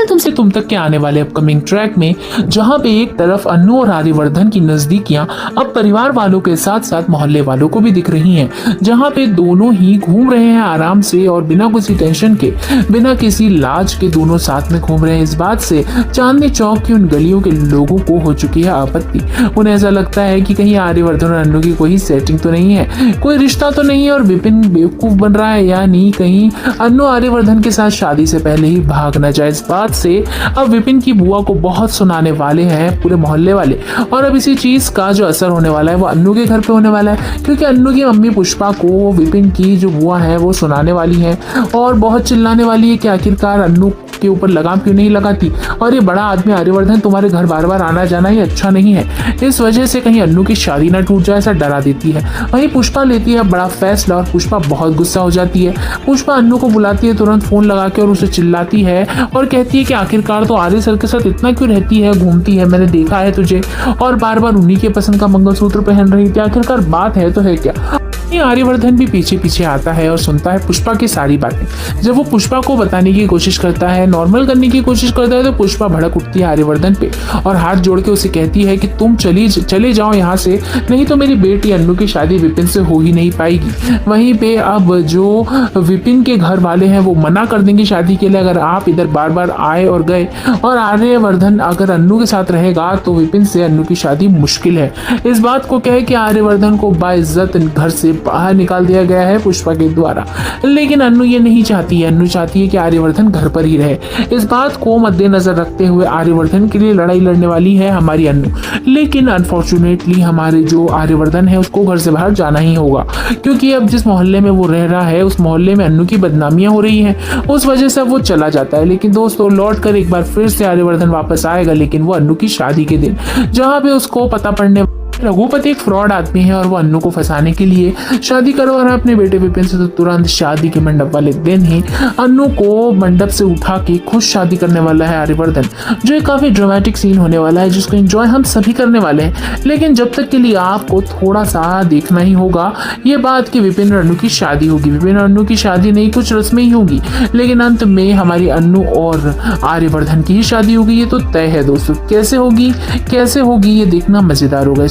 हैं तुमसे तुम तक के आने वाले अपकमिंग ट्रैक में, जहां पे एक तरफ अन्नू और आर्यवर्धन की नजदीकियां अब परिवार वालों के साथ साथ मोहल्ले वालों को भी दिख रही हैं, जहां पे दोनों ही घूम रहे हैं आराम से और बिना किसी टेंशन के, बिना किसी लाज के दोनों साथ में घूम रहे हैं। इस बात से चांदनी चौक की उन गलियों के लोगों को हो चुकी है आपत्ति। उन्हें ऐसा लगता है कि कहीं आर्यवर्धन और अन्नू की कोई सेटिंग तो नहीं है, कोई रिश्ता तो नहीं है और विपिन बेवकूफ बन रहा है, या नहीं कहीं अन्नू आर्यवर्धन के साथ शादी से पहले ही भाग न जाए। इस बात से अब विपिन की बुआ को बहुत सुनाने वाले हैं पूरे मोहल्ले वाले, और अब इसी चीज का जो असर होने वाला है वो अन्नू के घर पे होने वाला है, क्योंकि अन्नू की मम्मी पुष्पा को विपिन की जो बुआ है वो सुनाने वाली है और बहुत चिल्लाने वाली है कि आखिरकार अन्नू के ऊपर लगाम क्यों नहीं लगाती, और ये बड़ा आदमी आर्यवर्धन तुम्हारे घर बार बार आना जाना ही अच्छा नहीं है, इस वजह से कहीं अन्नू की शादी ना टूट जाए ऐसा डरा देती है। वहीं पुष्पा लेती है बड़ा फैसला और पुष्पा बहुत गुस्सा हो जाती है। पुष्पा अन्नू को बुलाती है तुरंत फोन लगा के और उसे चिल्लाती है और कहती है कि आखिरकार तो आर्य सर के साथ इतना क्यों रहती है, घूमती है, मैंने देखा है तुझे और बार बार उन्हीं के पसंद का मंगलसूत्र पहन रही थी, आखिरकार बात है तो है क्या। आर्यवर्धन भी पीछे पीछे आता है और सुनता है पुष्पा की सारी बातें। जब वो पुष्पा को बताने की कोशिश करता है, नॉर्मल करने की कोशिश करता है, तो पुष्पा भड़क उठती है आर्यवर्धन पे और हाथ जोड़ के उसे कहती है कि तुम चले जाओ यहाँ से, नहीं तो मेरी बेटी अन्नू की शादी विपिन से हो ही नहीं पाएगी। वहीं पे अब जो विपिन के घर वाले हैं वो मना कर देंगे शादी के लिए अगर आप इधर बार बार आए और गए, और आर्यवर्धन अगर अन्नू के साथ रहेगा तो विपिन से अन्नू की शादी मुश्किल है। इस बात को कह के आर्यवर्धन को बाइज्जत घर से बाहर निकाल दिया गया है पुष्पा के द्वारा, लेकिन अन्नू ये नहीं चाहती है। अन्नू चाहती है कि आर्यवर्धन घर पर ही रहे। इस बात को मद्देनजर रखते हुए आर्यवर्धन के लिए लड़ाई लड़ने वाली है हमारी अन्नू, लेकिन अनफॉर्चुनेटली हमारे जो आर्यवर्धन है उसको घर से बाहर जाना ही होगा, क्योंकि अब जिस मोहल्ले में वो रह रहा है उस मोहल्ले में अन्नू की बदनामियां हो रही हैं, उस वजह से वो चला जाता है। लेकिन दोस्तों लौट कर एक बार फिर से आर्यवर्धन वापस आएगा, लेकिन वो अन्नू की शादी के दिन, जहाँ पे उसको पता पड़ने रघुपति एक फ्रॉड आदमी है और वो अन्नू को फंसाने के लिए शादी करवा रहा है अपने बेटे विपिन से। तो तुरंत शादी के मंडप वाले दिन ही अन्नू को मंडप से उठा के खुद शादी करने वाला है आर्यवर्धन, जो एक काफी ड्रामेटिक सीन होने वाला है जिसको एंजॉय हम सभी करने वाले हैं। लेकिन जब तक के लिए आपको थोड़ा सा देखना ही होगा ये बात कि विपिन और अन्नू की शादी होगी। विपिन और अन्नू की शादी नहीं, कुछ रस्में ही होगी, लेकिन अंत में हमारी अन्नू और आर्यवर्धन की ही शादी होगी। ये तो तय है दोस्तों, कैसे होगी ये देखना मजेदार होगा।